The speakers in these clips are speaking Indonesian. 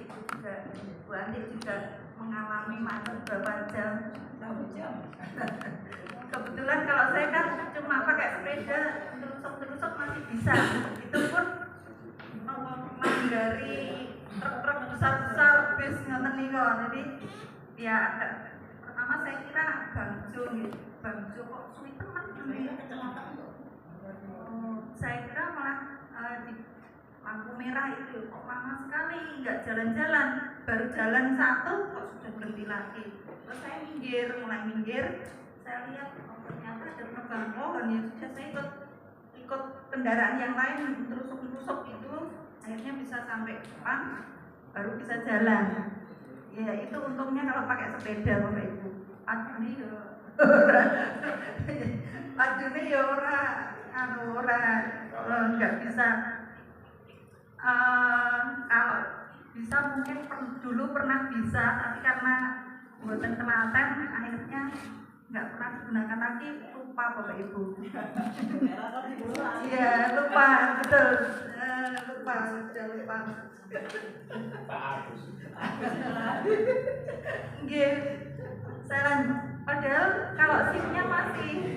Ibu juga, Bu Andi juga mengalami macet berapa jam. Kebetulan kalau saya kan cuma pakai sepeda, terusuk masih bisa. Itu pun menghindari truk-truk besar-besar bis ngoten niku. Jadi ya agak pertama saya kira Bangjo kok suwi teman kecelakaan. Saya kira malah di lampu merah itu kok lama sekali nggak jalan-jalan, baru jalan satu kok sudah berhenti lagi. Terus saya mulai minggir, saya lihat ternyata ada penebang pohon, ya sudah saya ikut kendaraan yang lain terusuk itu, akhirnya bisa sampai depan, baru bisa jalan. Ya itu untungnya kalau pakai sepeda Bapak Ibu. Padune ya ora nggak bisa. Kalau bisa mungkin dulu pernah bisa, tapi karena buatan telaten akhirnya nggak pernah digunakan lagi, lupa Bapak Ibu. Iya lupa, betul, lupa. Nggih, saya lanjut. Padahal kalau SIM-nya masih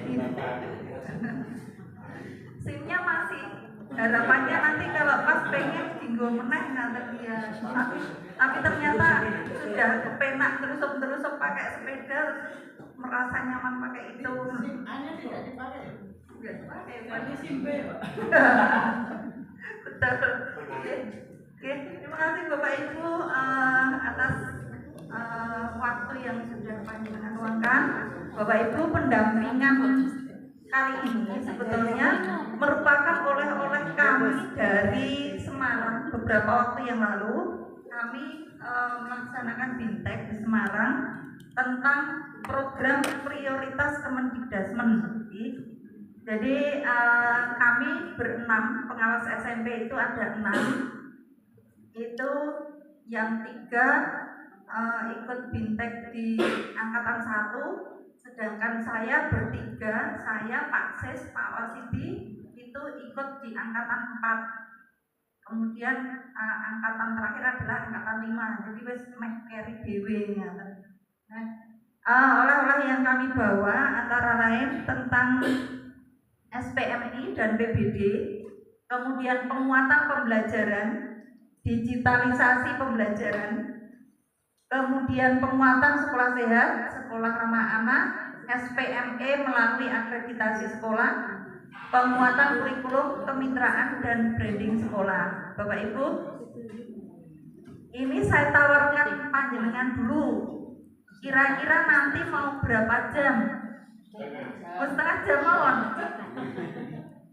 harapannya nanti kalau pas pengen tinggal meneh nanti dia. Tapi ternyata sudah kepenak terus pakai sepeda, merasa nyaman pakai itu. SIM-nya tidak dipakai. Enggak dipakai, tapi SIM B, Pak. Betul. Oke, terima kasih Bapak Ibu atas waktu yang sudah panjenengan luangkan. Bapak Ibu, pendampingan kali ini sebetulnya merupakan oleh-oleh kami dari Semarang. Beberapa waktu yang lalu kami melaksanakan BINTEK di Semarang tentang program prioritas Kemendikdasmen. Jadi kami berenam, pengawas SMP itu ada 6. Itu yang 3 ikut BINTEK di angkatan 1, sedangkan saya bertiga, saya Pak Ses, Pak Wasidi itu ikut di angkatan 4. Kemudian angkatan terakhir adalah angkatan 5. Jadi wis meh carry dhewe ya. Nah, oleh-oleh yang kami bawa antara lain tentang SPMI dan PBD, kemudian penguatan pembelajaran, digitalisasi pembelajaran, kemudian penguatan sekolah sehat, sekolah ramah anak, SPME melalui akreditasi sekolah, penguatan kurikulum kemitraan dan branding sekolah. Bapak Ibu, ini saya tawarkan panjenengan dulu. Kira-kira nanti mau berapa jam? Setengah jam mawon.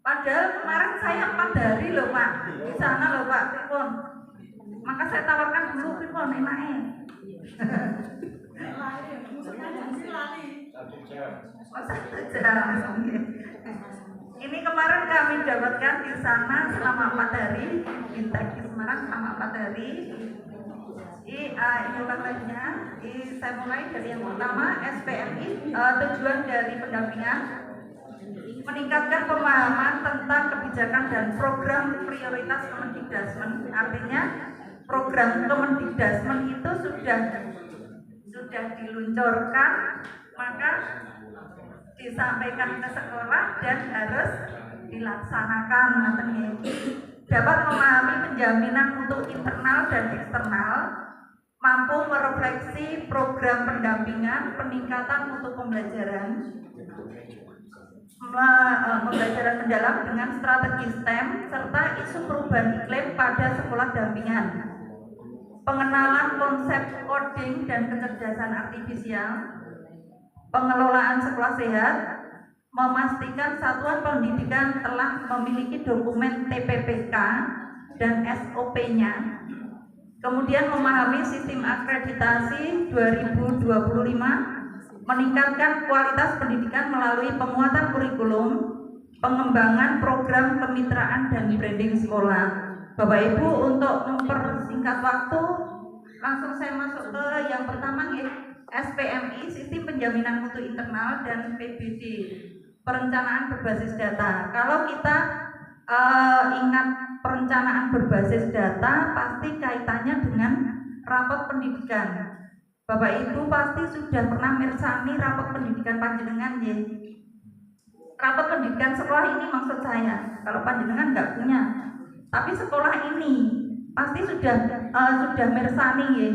Padahal kemarin saya 4 hari loh Pak, di sana loh Pak, pripun. Maka saya tawarkan dulu pripun enake. 1 jam. Ini kemarin kami dapatkan di sana selama 4 hari, BINTEK di Semarang selama 4 hari. Ini ulangannya, saya mulai dari yang pertama, SPMI. Tujuan dari pendampingan meningkatkan pemahaman tentang kebijakan dan program prioritas Kemendikdasmen. Artinya program Kemendikdasmen itu sudah diluncurkan, maka disampaikan ke sekolah dan harus dilaksanakan. Dapat memahami penjaminan untuk internal dan eksternal, mampu merefleksi program pendampingan, peningkatan mutu pembelajaran, pembelajaran mendalam dengan strategi STEM, serta isu perubahan iklim pada sekolah dampingan, pengenalan konsep coding dan kecerdasan artifisial, pengelolaan sekolah sehat, memastikan satuan pendidikan telah memiliki dokumen TPPK dan SOP-nya, kemudian memahami sistem akreditasi 2025, meningkatkan kualitas pendidikan melalui penguatan kurikulum, pengembangan program kemitraan dan branding sekolah. Bapak Ibu, untuk mempersingkat waktu, langsung saya masuk ke yang pertama, SPMI, Sistem Penjaminan Mutu Internal, dan PBD, Perencanaan Berbasis Data. Kalau kita ingat perencanaan berbasis data, pasti kaitannya dengan rapot pendidikan. Bapak Ibu pasti sudah pernah mirsani rapot pendidikan panjenengan ya. Rapot pendidikan sekolah ini maksud saya, kalau panjenengan nggak punya, tapi sekolah ini pasti sudah mirsani ya.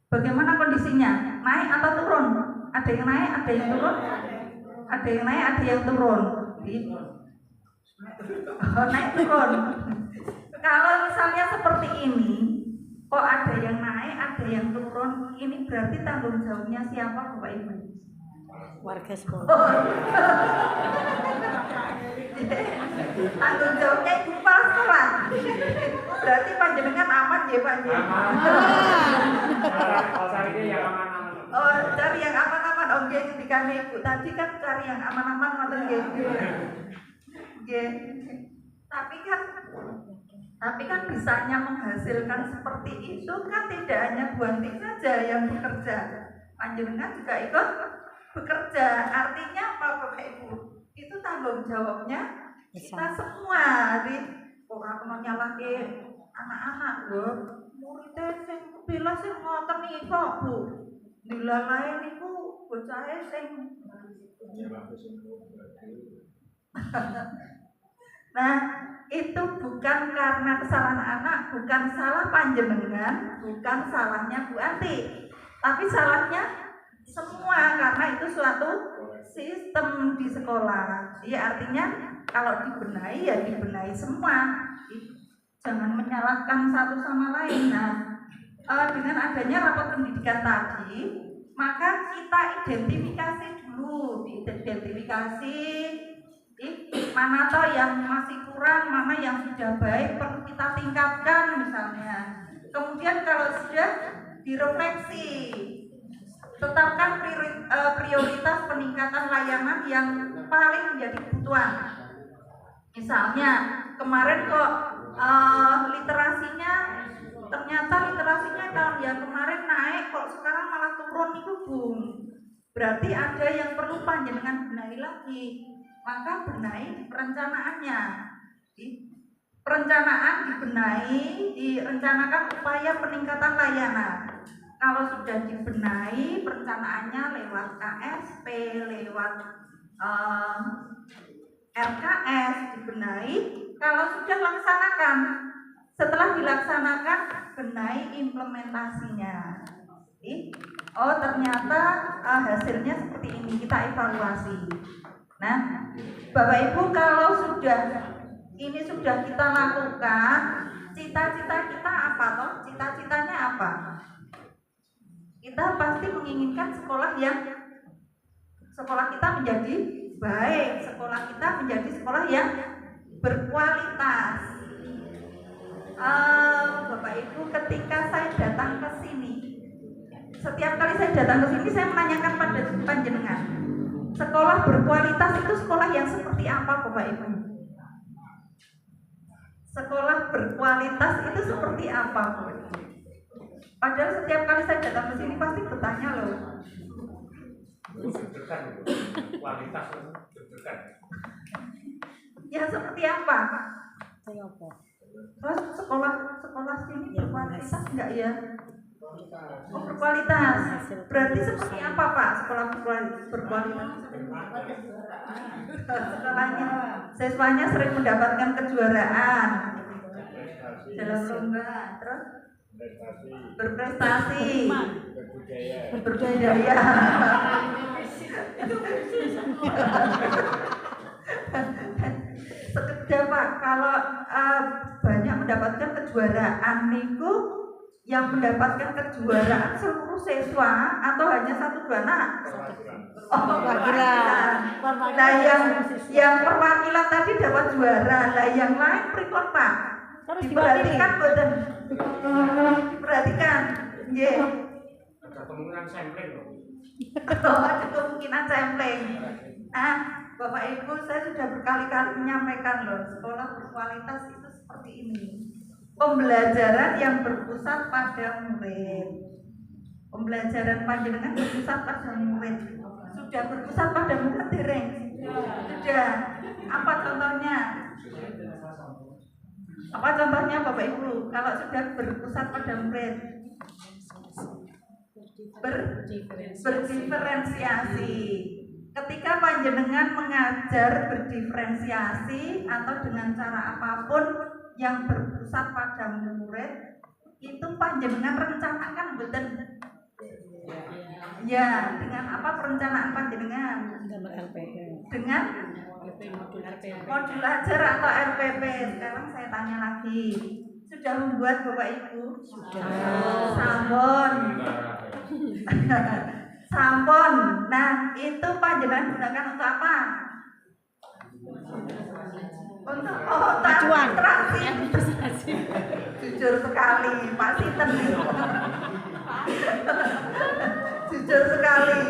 Bagaimana kondisinya? Naik atau turun? Ada yang naik, ada yang turun? Ada yang naik, ada yang turun. Naik turun. Kalau misalnya seperti ini, kok ada yang naik, ada yang turun, ini berarti tanggung jawabnya siapa, Bapak Ibu? Warga sekolah. Tanggung jawabnya ibu kepala sekolah. Berarti panjenengan aman ya Pak? Oh, cari yang aman-aman. Oke, ketika ibu tadi kan cari yang aman-aman ngoten nggih. Nggih. Tapi kan bisanya menghasilkan seperti itu kan tidak hanya Bu Anti saja yang bekerja. Panjenengan juga ikut bekerja. Artinya apa Bapak Ibu? Itu tanggung jawabnya kita semua. Jadi orang mau nyalahke anak-anak lho. Muridé sing bila sing ngoten iki kok Bu. Dilalae niku bocahe sing Nah, itu bukan karena kesalahan anak, bukan salah panjenengan, bukan salahnya Bu Anti, tapi salahnya semua karena itu suatu sistem di sekolah. Ya artinya kalau dibenahi ya dibenahi semua. Jangan menyalahkan satu sama lain. Nah, dengan adanya rapot pendidikan tadi, maka kita identifikasi dulu, identifikasi mana toh yang masih kurang, mana yang sudah baik perlu kita tingkatkan misalnya. Kemudian kalau sudah direfleksi, tetapkan prioritas peningkatan layanan yang paling menjadi kebutuhan. Misalnya kemarin kok ternyata literasinya tahun yang kemarin naik, kok sekarang malah turun itu Bung. Berarti ada yang perlu panjenengan benahi lagi. Maka benahi perencanaannya. Perencanaan dibenahi, direncanakan upaya peningkatan layanan. Kalau sudah dibenahi perencanaannya lewat KSP, lewat RKS dibenahi. Kalau sudah laksanakan, setelah dilaksanakan benahi implementasinya. Oh ternyata hasilnya seperti ini, kita evaluasi. Nah, Bapak Ibu kalau ini sudah kita lakukan, cita-cita kita apa toh? Cita-citanya apa? Kita pasti menginginkan sekolah kita menjadi baik, sekolah kita menjadi sekolah yang berkualitas. Bapak Ibu, ketika saya datang ke sini, setiap kali saya datang ke sini saya menanyakan pada panjenengan, sekolah berkualitas itu sekolah yang seperti apa Bapak Ibu? Sekolah berkualitas itu seperti apa? Padahal setiap kali saya datang ke sini pasti bertanya loh. Kualitas deg-degan. Ya seperti apa? Terus sekolah sini berkualitas enggak ya? Oh berkualitas. Berarti seperti apa Pak sekolah berkualitas? Sekolahnya siswanya sering mendapatkan kejuaraan dalam lomba, terus berprestasi, berbudaya. Sekedar Pak, kalau banyak mendapatkan kejuaraan niku yang mendapatkan kejuaraan seluruh siswa atau hanya 1-2 anak? Oh, perwakilan. Nah, yang perwakilan tadi dapat juara. Nah, yang lain pripun Pak? Diperhatikan boten? Diperhatikan. Nggih. Ada kemungkinan sampling loh. Oh, ada kemungkinan sampling. Bapak Ibu, saya sudah berkali-kali menyampaikan loh, sekolah berkualitas itu seperti ini. Pembelajaran yang berpusat pada murid. Pembelajaran panjenengan berpusat pada murid. Sudah berpusat pada murid dereng? Sudah. Apa contohnya? Apa contohnya Bapak Ibu? Kalau sudah berpusat pada murid, berdiferensiasi. Ketika panjenengan mengajar berdiferensiasi atau dengan cara apapun yang berpusat pada murid, itu panjenengan rencanakan betul. Ya, dengan apa perencanaan panjenengan? Dengan modul ajar atau RPP. Sekarang saya tanya lagi, sudah membuat Bapak Ibu? Sudah. Sampun. Sampun. Nah, itu panjenengan gunakan untuk apa? Untuk administrasi. Jujur sekali, Pak Sinten. Jujur sekali.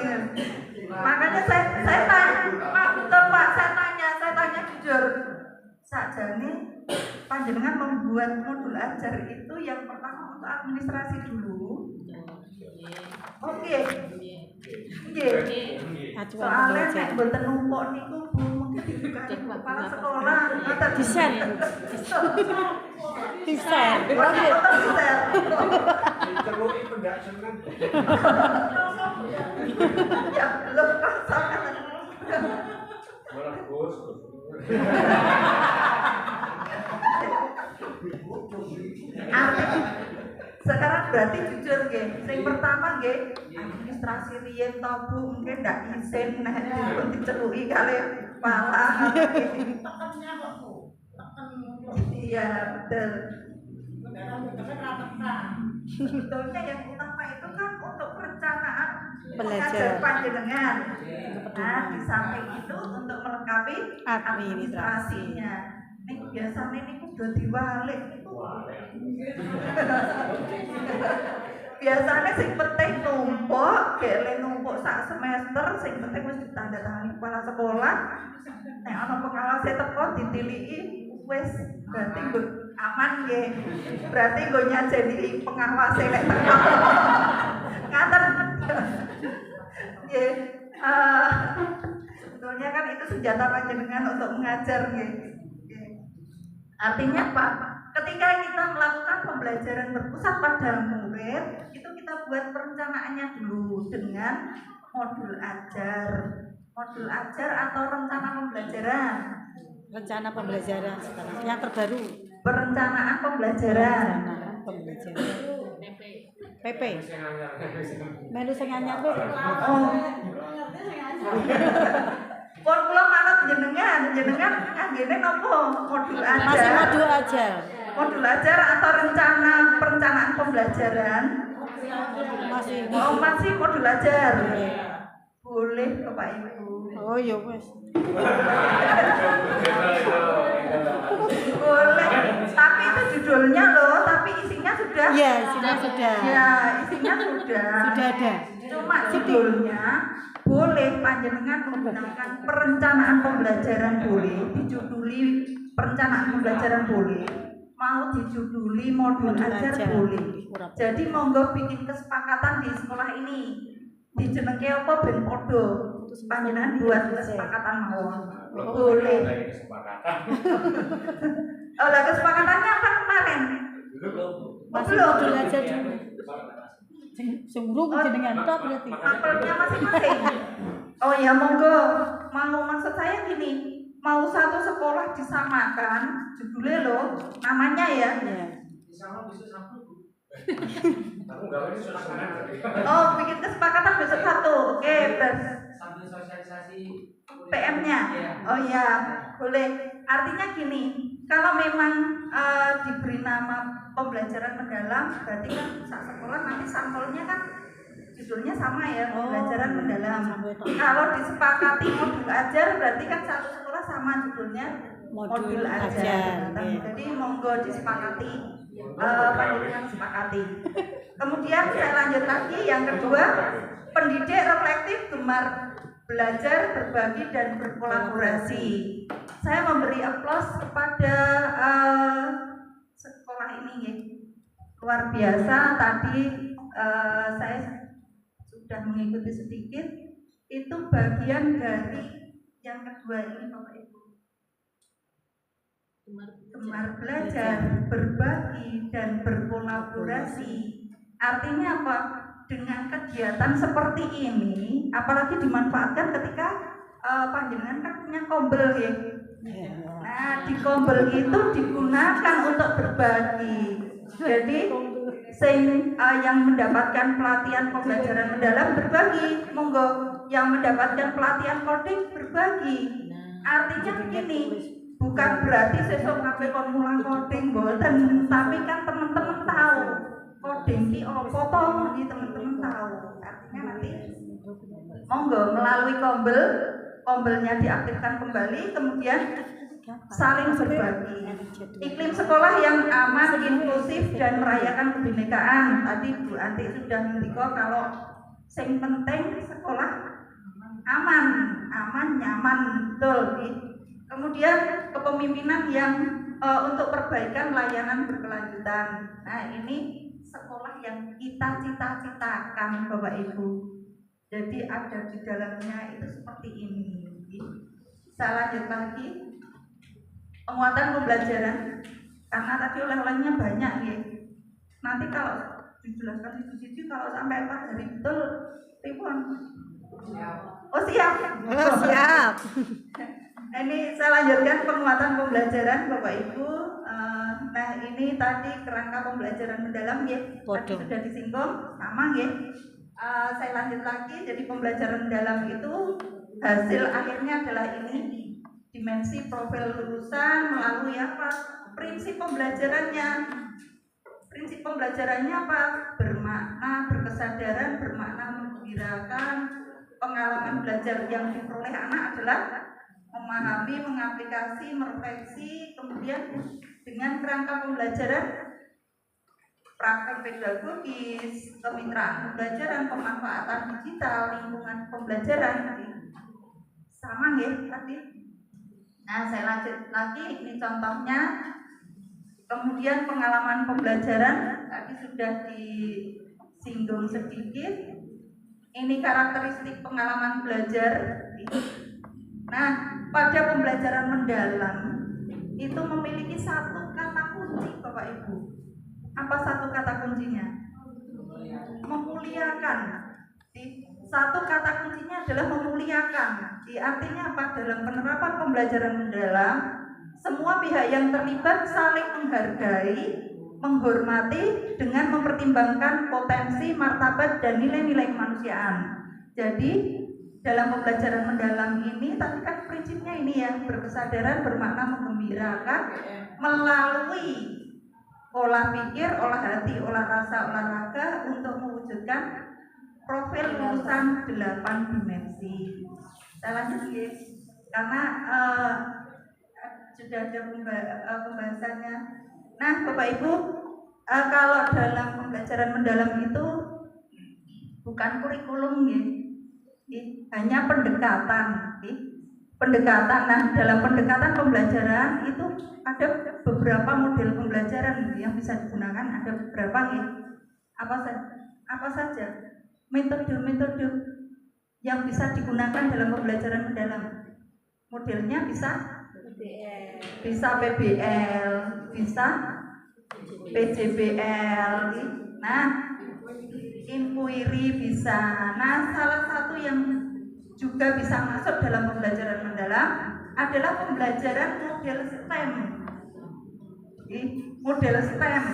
Makanya saya tanya, Pak, betul Pak, saya tanya jujur. Sajane panjenengan membuat modul ajar itu yang pertama untuk administrasi dulu. Oke. Soalnya nek mboten numpuk niku Bu, mungkin kepala sekolah atau Desain. Diteluki pendak seneng. Ya belum pasangan. Malah bos. Sekarang berarti jujur nggih. Sing pertama nggih, administrasi riyen to Bu, mungkin ndak isin nek dipun diceluki kalih kepala. Tekennya kok Bu. Iya, betul. Sebetulnya yang utama itu kan untuk perencanaan pengajar panjenengan. Nah, di samping itu untuk melengkapi administrasinya. Ini biasanya ini udah diwalik itu. Biasanya sing penting numpuk, gele numpuk sak semester, sing penting wis ditandatangani kepala sekolah. Nek ana pengawase teko ditiliki wis berarti aman nggih. Berarti nggo nyajeni pengawase lek teko. Ngaten. Nggih. Sebetulnya kan itu senjata panjenengan untuk mengajar nggih. Artinya apa? Ketika kita melakukan pembelajaran berpusat pada murid, itu kita buat perencanaannya dulu dengan modul ajar. Modul ajar atau rencana pembelajaran. Rencana pembelajaran sekarang yang terbaru. Perencanaan pembelajaran. PP. Melu sing anyar kok. Oh. Pun kula manut jenengan nganggene napa modul ajar. Masih modul ajar. Modul ajar atau perencanaan pembelajaran. Masih modul ajar. Boleh Bapak Ibu. Oh ya wes. Boleh. Tapi itu judulnya loh, tapi isinya sudah. Iya, isinya sudah. Ya, isinya sudah. Sudah ada. Cuma judulnya boleh panjenengan menggunakan perencanaan pembelajaran boleh, dijuduli perencanaan pembelajaran boleh, mau dijuduli modul ajar boleh. Jadi monggo bikin kesepakatan di sekolah ini. Dijenenge apa ben padha. Panjenengan buat kesepakatan mawon. Boleh. Oh, lah kesepakatannya apa kemarin? Masih modul ajar dulu. Sing urung jenengan tok berarti. Apelnya masing-masing. Oh ya monggo. Mau maksud saya gini, mau satu sekolah disamakan, judulnya loh, namanya ya. Disama besok Sabtu. Aku enggak ini sudah senang. Oh, bikin kesepakatan besok satu. Oke, sambil sosialisasi PM-nya. Oh ya, boleh. Artinya gini, kalau memang diberi nama pembelajaran mendalam, berarti kan sekolah nanti sampelnya kan judulnya sama ya, pembelajaran mendalam. Kalau disepakati modul ajar, berarti kan satu sekolah sama judulnya modul ajar. Jadi monggo disepakati, panjenengan sepakati. Kemudian saya lanjut lagi, yang kedua, pendidik reflektif gemar belajar, berbagi dan berkolaborasi. Saya memberi aplaus kepada sekolah ini ya. Luar biasa, tadi saya sudah mengikuti sedikit. Itu bagian dari yang kedua ini Bapak Ibu. Gemar belajar, berbagi, dan berkolaborasi. Artinya apa? Dengan kegiatan seperti ini, apalagi dimanfaatkan ketika panjenengan kan punya kombel ya. Nah, di kombel itu digunakan untuk berbagi. Jadi, yang mendapatkan pelatihan pembelajaran mendalam berbagi, monggo. Yang mendapatkan pelatihan coding berbagi. Artinya begini, bukan berarti sesuk kabeh kon mulang coding mboten, tapi kan teman-teman tahu coding ki apa to, teman-teman tahu. Artinya nanti monggo melalui kombelnya diaktifkan kembali, kemudian saling berbagi. Iklim sekolah yang aman, inklusif, dan merayakan kebinekaan. Tadi Bu Anti sudah ngendika kalau sing penting sekolah aman, nyaman, betul. Kemudian kepemimpinan yang untuk perbaikan layanan berkelanjutan. Nah, ini sekolah yang kita cita-citakan Bapak Ibu. Jadi ada di dalamnya itu seperti ini. Saya lanjut lagi. Penguatan pembelajaran, karena tadi oleh-olehnya banyak ya. Nanti kalau dijelaskan di kalau sampai Pak dari betul, Ripon. Oh siap. Oh siap. Ini saya lanjutkan penguatan pembelajaran Bapak Ibu. Nah ini tadi kerangka pembelajaran mendalam ya. Tadi sudah disinggung sama ya. Saya lanjut lagi. Jadi pembelajaran mendalam itu hasil akhirnya adalah ini. Dimensi profil lulusan melalui apa? Prinsip pembelajarannya. Prinsip pembelajarannya apa? Bermakna, berkesadaran, bermakna menggembirakan. Pengalaman belajar yang diperoleh anak adalah memahami, mengaplikasi, merefleksi, kemudian dengan kerangka pembelajaran praktek pedagogis, kemitraan pembelajaran, pemanfaatan digital, lingkungan pembelajaran. Sama ya tadi. Nah, saya lanjut lagi, ini contohnya. Kemudian pengalaman pembelajaran tadi sudah disinggung sedikit. Ini karakteristik pengalaman belajar. Nah, pada pembelajaran mendalam itu memiliki satu kata kunci Bapak Ibu. Apa satu kata kuncinya? Memuliakan. Satu kata kuncinya adalah memuliakan. Artinya apa? Dalam penerapan pembelajaran mendalam, semua pihak yang terlibat saling menghargai, menghormati dengan mempertimbangkan potensi, martabat, dan nilai-nilai kemanusiaan. Jadi dalam pembelajaran mendalam ini tadi kan prinsipnya ini ya, berkesadaran, bermakna, menggembirakan melalui olah pikir, olah hati, olah rasa, olahraga untuk mewujudkan profil lulusan 8 dimensi. Saya lanjut ya, karena sudah ada pembahasannya. Nah Bapak Ibu, kalau dalam pembelajaran mendalam itu bukan kurikulum ya, hanya pendekatan. Pendekatan. Nah dalam pendekatan pembelajaran itu ada beberapa model pembelajaran yang bisa digunakan. Ada beberapa ya. Apa saja metode-metode yang bisa digunakan dalam pembelajaran mendalam. Modelnya bisa PBL, bisa PJBL. Nah, inquiry bisa. Nah, salah satu yang juga bisa masuk dalam pembelajaran mendalam adalah pembelajaran model STEM. Model STEM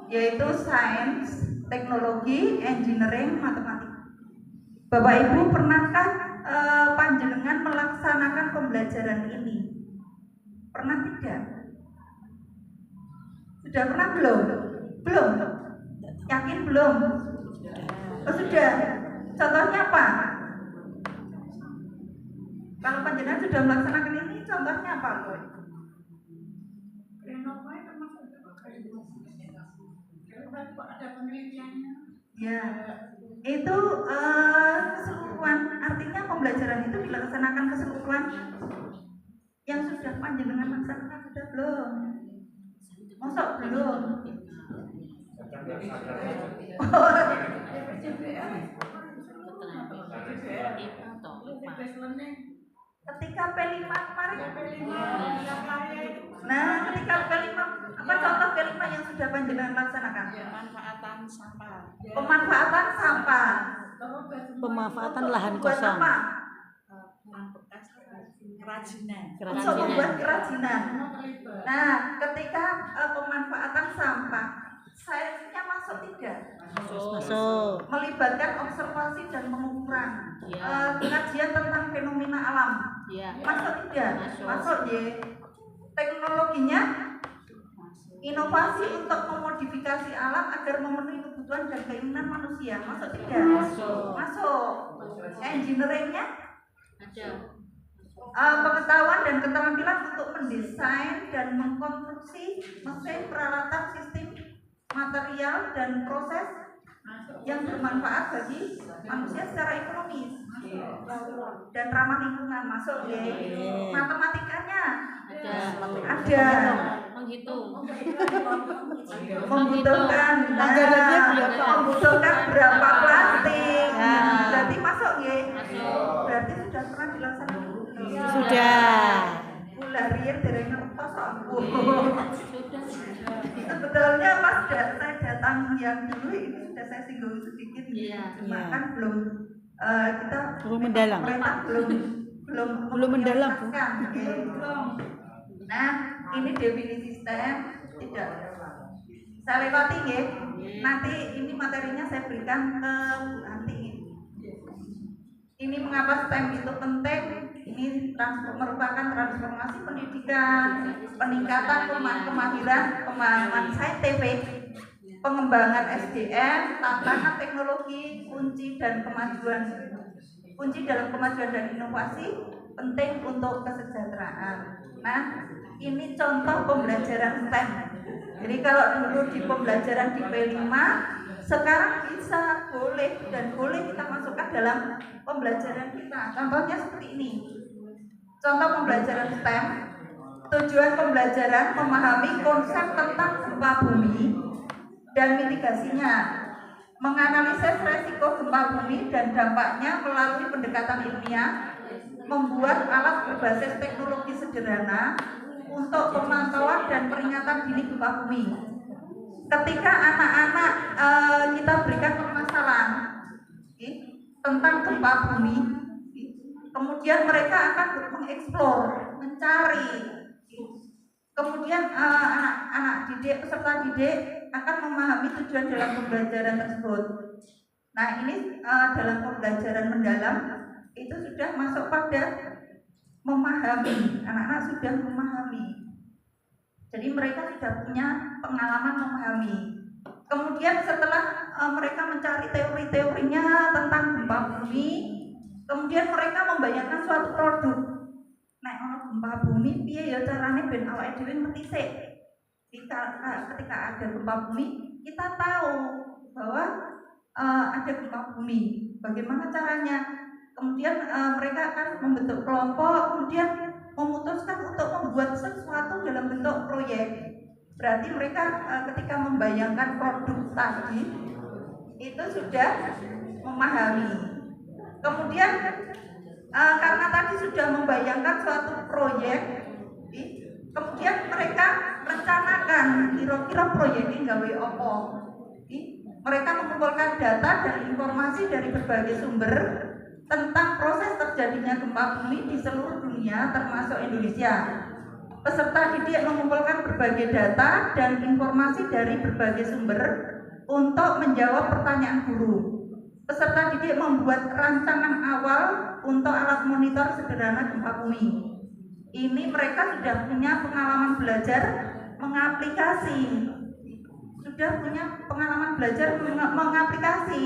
yaitu sains, teknologi, engineering, matematika. Bapak Ibu pernahkah panjenengan melaksanakan pembelajaran ini? Pernah tidak? Sudah pernah belum? Belum? Yakin belum? Oh, sudah. Contohnya apa? Kalau panjenengan sudah melaksanakan ini, contohnya apa? Ada penelitiannya. Ya, itu keseluruhan. Artinya pembelajaran itu dilaksanakan keseluruhan. Yang sudah panjenengan laksanakan sudah belum? Masuk belum? Ketika P5 kemarin. Nah, ketika P5, apa contoh P5 yang sudah panjenengan laksanakan? Pemanfaatan sampah. Pemanfaatan sampah. Pemanfaatan lahan Buat kosong. apa? Kerajinan. Untuk membuat kerajinan. Nah, ketika pemanfaatan sampah, sainsnya masuk tidak? Masuk. Melibatkan observasi dan pengukuran. Iya. Kajian tentang fenomena alam. Iya. Masuk tidak? Masuk. Masuk ya. Teknologinya inovasi untuk memodifikasi alam agar memenuhi kebutuhan dan keinginan manusia. Masuk tidak? Masuk. Masuk. Engineeringnya Ada. pengetahuan dan keterampilan untuk mendesain dan mengkonstruksi mesin, peralatan, sistem, material dan proses yang bermanfaat bagi manusia secara ekonomis dan ramah lingkungan. Masuk ya. Matematikanya ada. Menghitung. Membutuhkan Anggarannya berapa? membutuhkan berapa plastik. Ya. Berarti masuk ya. Masuk. Berarti sudah pernah dilaksanakan. Sudah. Rian dari ngertos aku. Sudah. Sebetulnya pas saya datang yang dulu ini sudah saya singgung sedikit. Iya. Cuma Iya. kan belum kita Belum mendalam. pemerintah belum mendalam, Bu. memprioritaskan, oke. Nah, ini definisi STEM tidak saya lewati ya. Nanti ini materinya saya berikan ke Bu Anti. Ini mengapa STEM itu penting? Ini merupakan transformasi pendidikan, peningkatan pemahaman saintifik, pengembangan SDM, tantangan teknologi, kunci dalam kemajuan dan inovasi penting untuk kesejahteraan. Nah, ini contoh pembelajaran STEM. Jadi kalau dulu di pembelajaran di P5, sekarang bisa boleh kita masukkan dalam pembelajaran kita. Contohnya seperti ini. Contoh pembelajaran STEM. Tujuan pembelajaran memahami konsep tentang gempa bumi dan mitigasinya, menganalisis resiko gempa bumi dan dampaknya melalui pendekatan ilmiah, membuat alat berbasis teknologi sederhana untuk pemantauan dan peringatan dini gempa bumi. Ketika anak-anak kita berikan permasalahan tentang gempa bumi, kemudian mereka akan mengeksplor, mencari. Kemudian anak-anak didik, peserta didik akan memahami tujuan dalam pembelajaran tersebut. Nah, ini dalam pembelajaran mendalam itu sudah masuk pada memahami. Anak-anak sudah memahami. Jadi mereka sudah punya pengalaman memahami. Kemudian setelah mereka mencari teori-teorinya tentang gempa bumi, kemudian mereka membayangkan suatu produk. Nah, ono gempa bumi piye ya carane ben awake dhewe ngerti sik. Ketika ada gempa bumi, kita tahu bahwa ada gempa bumi. Bagaimana caranya? Kemudian mereka akan membentuk kelompok, kemudian memutuskan untuk membuat sesuatu dalam bentuk proyek. Berarti mereka ketika membayangkan produk tadi itu sudah memahami. Kemudian karena tadi sudah membayangkan suatu proyek, kemudian mereka rencanakan kira-kira proyek ini gawe apa. Mereka mengumpulkan data dan informasi dari berbagai sumber tentang proses terjadinya gempa bumi di seluruh dunia termasuk Indonesia. Peserta didik mengumpulkan berbagai data dan informasi dari berbagai sumber untuk menjawab pertanyaan guru. Peserta didik membuat rancangan awal untuk alat monitor sederhana gempa bumi. Ini mereka sudah punya pengalaman belajar mengaplikasi. Sudah punya pengalaman belajar mengaplikasi.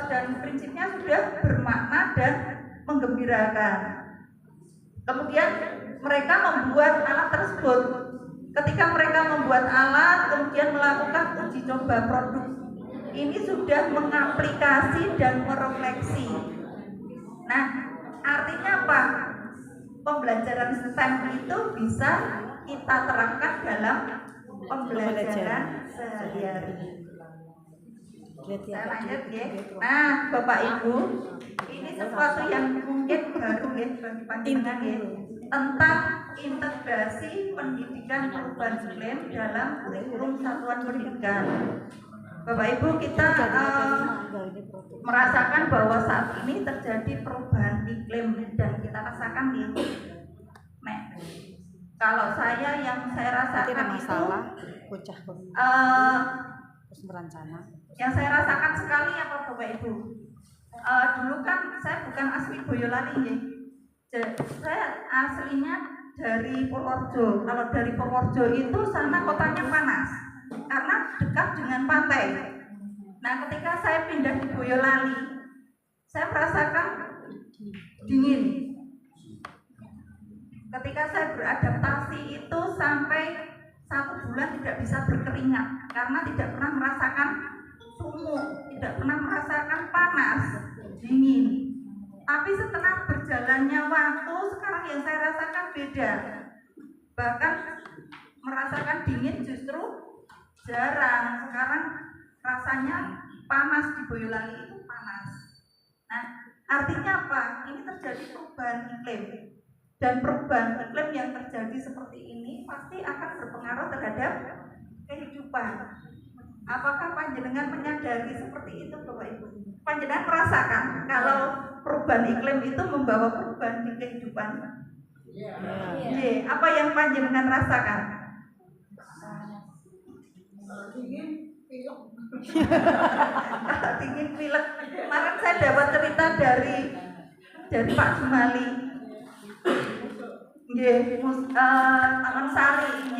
Dan prinsipnya sudah bermakna dan menggembirakan. Kemudian mereka membuat alat tersebut. Ketika mereka membuat alat, kemudian melakukan uji coba produk, ini sudah mengaplikasi dan merefleksi. Nah, artinya apa? Pembelajaran STEM itu bisa kita terapkan dalam pembelajaran sehari-hari. Saya lanjut ya. Nah, Bapak Ibu, ini sesuatu yang mungkin baru ya bagi panjenengan ya, tentang integrasi pendidikan perubahan iklim dalam kurikulum satuan pendidikan. Bapak Ibu, kita merasakan bahwa saat ini terjadi perubahan iklim dan kita rasakan ya. Nah, kalau yang saya rasakan itu yang saya rasakan sekali apa Bapak Ibu. Dulu kan saya bukan asli Boyolali ya. Saya aslinya dari Purworejo. Kalau dari Purworejo itu sana kotanya panas karena dekat dengan pantai. Nah, ketika saya pindah di Boyolali, saya merasakan dingin. Ketika saya beradaptasi itu sampai 1 bulan tidak bisa berkeringat karena tidak pernah merasakan sumuk, tidak pernah merasakan panas, dingin. Tapi setelah berjalannya waktu, sekarang yang saya rasakan beda. Bahkan merasakan dingin justru jarang. Sekarang rasanya panas di Boyolali itu panas. Nah, artinya apa? Ini terjadi perubahan iklim. Dan perubahan iklim yang terjadi seperti ini pasti akan berpengaruh terhadap kehidupan. Apakah panjenengan menyadari seperti itu Bapak Ibu? Panjenengan merasakan kalau perubahan iklim itu membawa perubahan di kehidupan? Iya. Apa yang panjenengan rasakan? Dingin pilek. Kemarin saya dapat cerita dari Pak Jumali. Taman Sari,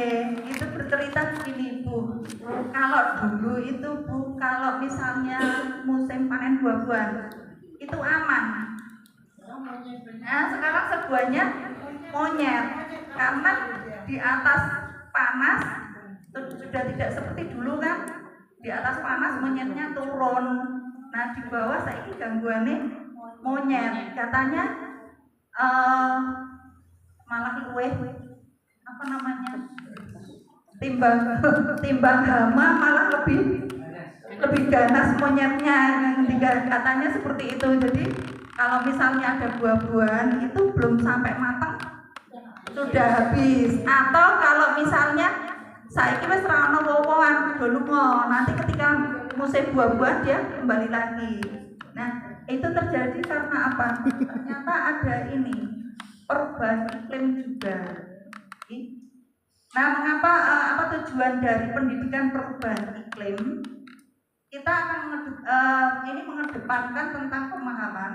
itu bercerita begini Bu. Kalau dulu itu Bu, kalau misalnya musim panen buah-buahan itu aman. Nah, sekarang sebuahnya monyet karena di atas panas sudah tidak seperti dulu kan. Di atas panas monyetnya turun. Nah, di bawah saya ini gangguannya monyet. Katanya malah luweh apa namanya timbang hama malah lebih ganas monyetnya, katanya seperti itu. Jadi kalau misalnya ada buah-buahan itu belum sampai matang sudah habis, atau kalau misalnya saiki wis ra ono wowoan do lunga, nanti ketika musim buah-buahan dia kembali lagi. Nah, itu terjadi karena apa? Ternyata ada ini perubahan iklim juga. Nah, mengapa apa tujuan dari pendidikan perubahan iklim? Kita akan ini mengedepankan tentang pemahaman,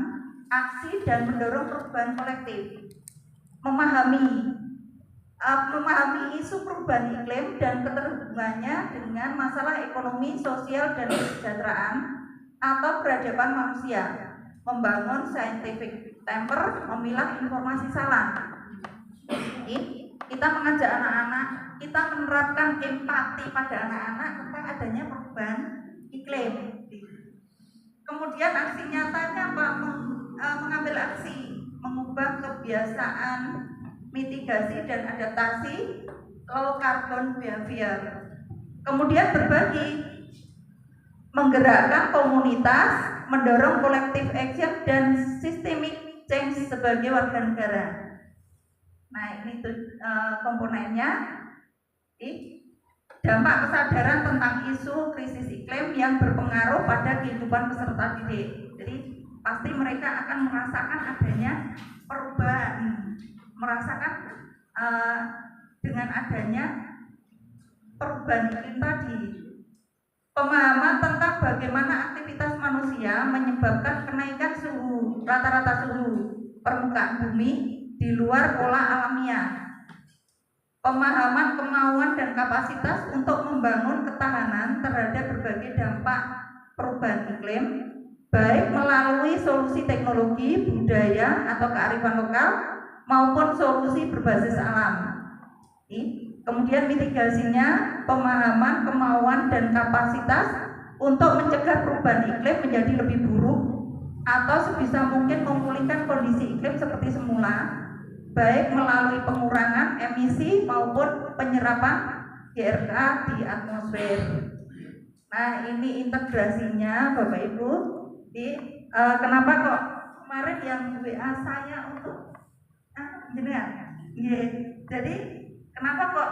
aksi dan mendorong perubahan kolektif. Memahami isu perubahan iklim dan keterhubungannya dengan masalah ekonomi, sosial dan kesejahteraan atau peradaban manusia. Membangun scientific temper, memilah informasi salah. Kita mengajak anak-anak, kita menerapkan empati pada anak-anak tentang adanya perubahan iklim. Kemudian aksi nyatanya apa? Mengambil aksi, mengubah kebiasaan, mitigasi dan adaptasi low carbon behavior. Kemudian berbagi, menggerakkan komunitas, mendorong collective action dan systemic change sebagai warga negara. Nah, ini komponennya. Dampak kesadaran tentang isu krisis iklim yang berpengaruh pada kehidupan peserta didik. Jadi pasti mereka akan merasakan adanya perubahan, merasakan dengan adanya perubahan iklim tadi. Pemahaman tentang bagaimana aktivitas manusia menyebabkan kenaikan rata-rata suhu permukaan bumi di luar pola alamiah. Pemahaman kemauan dan kapasitas untuk membangun ketahanan terhadap berbagai dampak perubahan iklim, baik melalui solusi teknologi, budaya atau kearifan lokal maupun solusi berbasis alam. Kemudian mitigasinya, pemahaman, kemauan, dan kapasitas untuk mencegah perubahan iklim menjadi lebih buruk atau sebisa mungkin memulihkan kondisi iklim seperti semula, baik melalui pengurangan emisi maupun penyerapan GRK di atmosfer. Nah, ini integrasinya Bapak Ibu. Kenapa kok kemarin yang WA saya untuk jenengan. Nggih. Jadi kenapa kok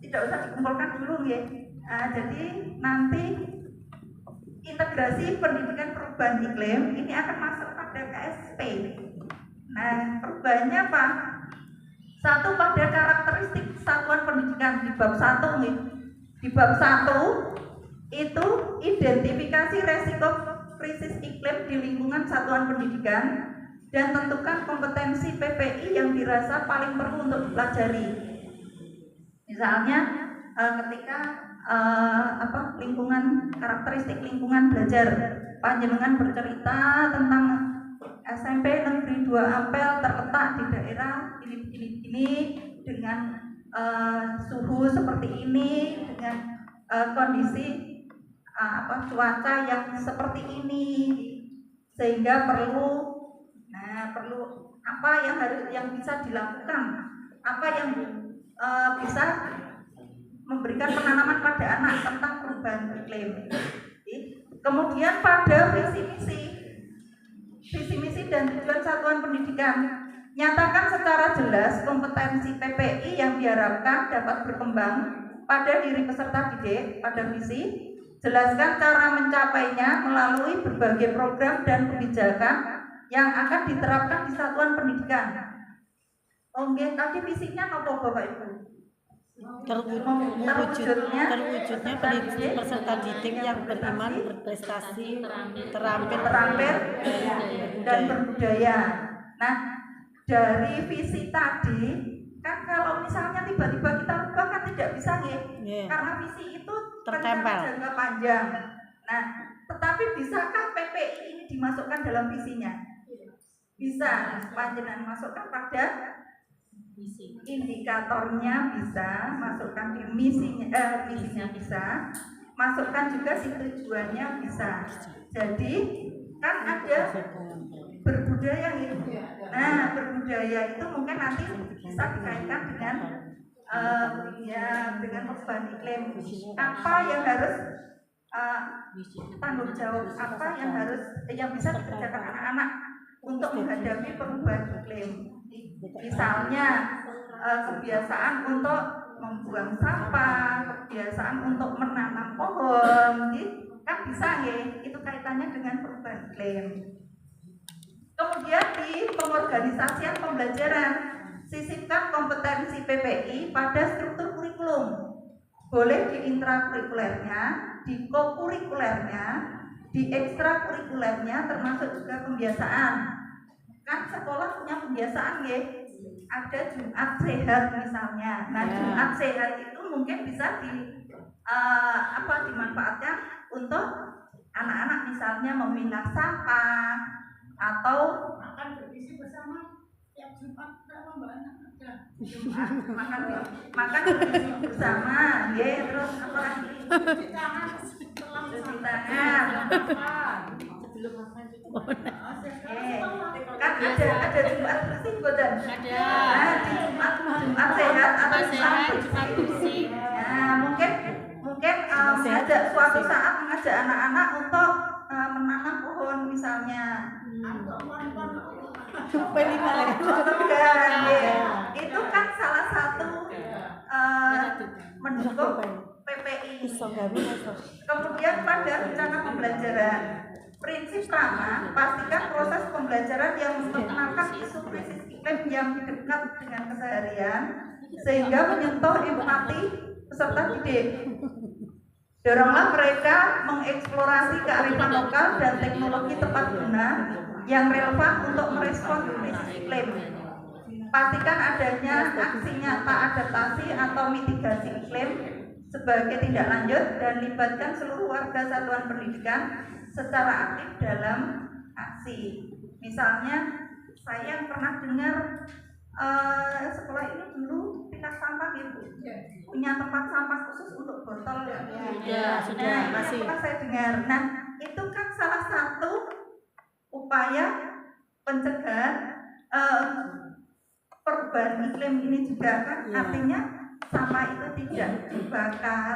tidak usah dikumpulkan dulu nggih? Jadi nanti integrasi pendidikan perubahan iklim ini akan masuk pada KSP. Nah, perubahannya apa? Satu, pada karakteristik satuan pendidikan di bab 1 nih. Di bab 1 itu identifikasi resiko krisis iklim di lingkungan satuan pendidikan dan tentukan kompetensi PPI yang dirasa paling perlu untuk dipelajari. Misalnya ketika lingkungan, karakteristik lingkungan belajar, panjenengan bercerita tentang SMP Negeri 2 Ampel terletak di daerah ini dengan suhu seperti ini, dengan kondisi cuaca yang seperti ini, sehingga perlu apa yang bisa dilakukan, apa yang bisa memberikan penanaman pada anak tentang perubahan iklim. Kemudian pada visi misi dan tujuan satuan pendidikan, nyatakan secara jelas kompetensi PPI yang diharapkan dapat berkembang pada diri peserta didik pada visi. Jelaskan cara mencapainya melalui berbagai program dan kebijakan yang akan diterapkan di satuan pendidikan. Oke, tadi visinya apa Bapak Ibu? Terwujudnya peserta didik yang beriman, berprestasi, terampil dan berbudaya. Nah, dari visi tadi kan kalau misalnya tiba-tiba kita rubah kan tidak bisa karena visi itu tertempel jangka panjang. Nah, tetapi bisakah PPI ini dimasukkan dalam visinya? Bisa, panjenengan masukkan pada indikatornya, bisa masukkan di misinya bisa, masukkan juga si tujuannya bisa. Jadi kan ada berbudaya gitu. Nah, berbudaya itu mungkin nanti bisa dikaitkan dengan dengan perubahan iklim. Apa yang harus tanggung jawab, apa yang bisa dikerjakan anak-anak untuk menghadapi perubahan iklim. Misalnya kebiasaan untuk membuang sampah, kebiasaan untuk menanam pohon, kan bisa itu kaitannya dengan perubahan iklim. Kemudian di pengorganisasian pembelajaran, sisipkan kompetensi PPI pada struktur kurikulum. Boleh di intrakurikulernya, di kokurikulernya, di ekstrakurikulernya, termasuk juga pembiasaan. Kan sekolah punya pembiasaan ada Jumat sehat misalnya. Nah, Jumat sehat itu mungkin bisa dimanfaatkan untuk anak-anak misalnya memilah sampah atau makan bergizi bersama tiap Jumat makan bergizi bersama, terus apa lagi? Cuci tangan sebelum makan. Kan ada Jumat bersih boten? Ada. Nah, di Jumat sehat atau Jumat bersih. Nah, mungkin ada suatu saat mengajak anak-anak untuk menanam pohon misalnya. Itu kan salah satu mendukung PPI. Kemudian pada rencana pembelajaran, prinsip pertama, pastikan proses pembelajaran yang memperkenalkan isu krisis iklim yang dekat dengan keseharian sehingga menyentuh empati peserta didik. Doronglah mereka mengeksplorasi kearifan lokal dan teknologi tepat guna yang relevan untuk merespons krisis iklim. Pastikan adanya aksi nyata adaptasi atau mitigasi iklim sebagai tindak lanjut dan libatkan seluruh warga satuan pendidikan secara aktif dalam aksi. Misalnya, saya pernah dengar sekolah ini dulu pilah sampah punya tempat sampah khusus untuk botol sudah masih pernah saya dengar. Nah, itu kan salah satu upaya pencegahan perubahan iklim ini juga kan, artinya sampah itu tidak dibakar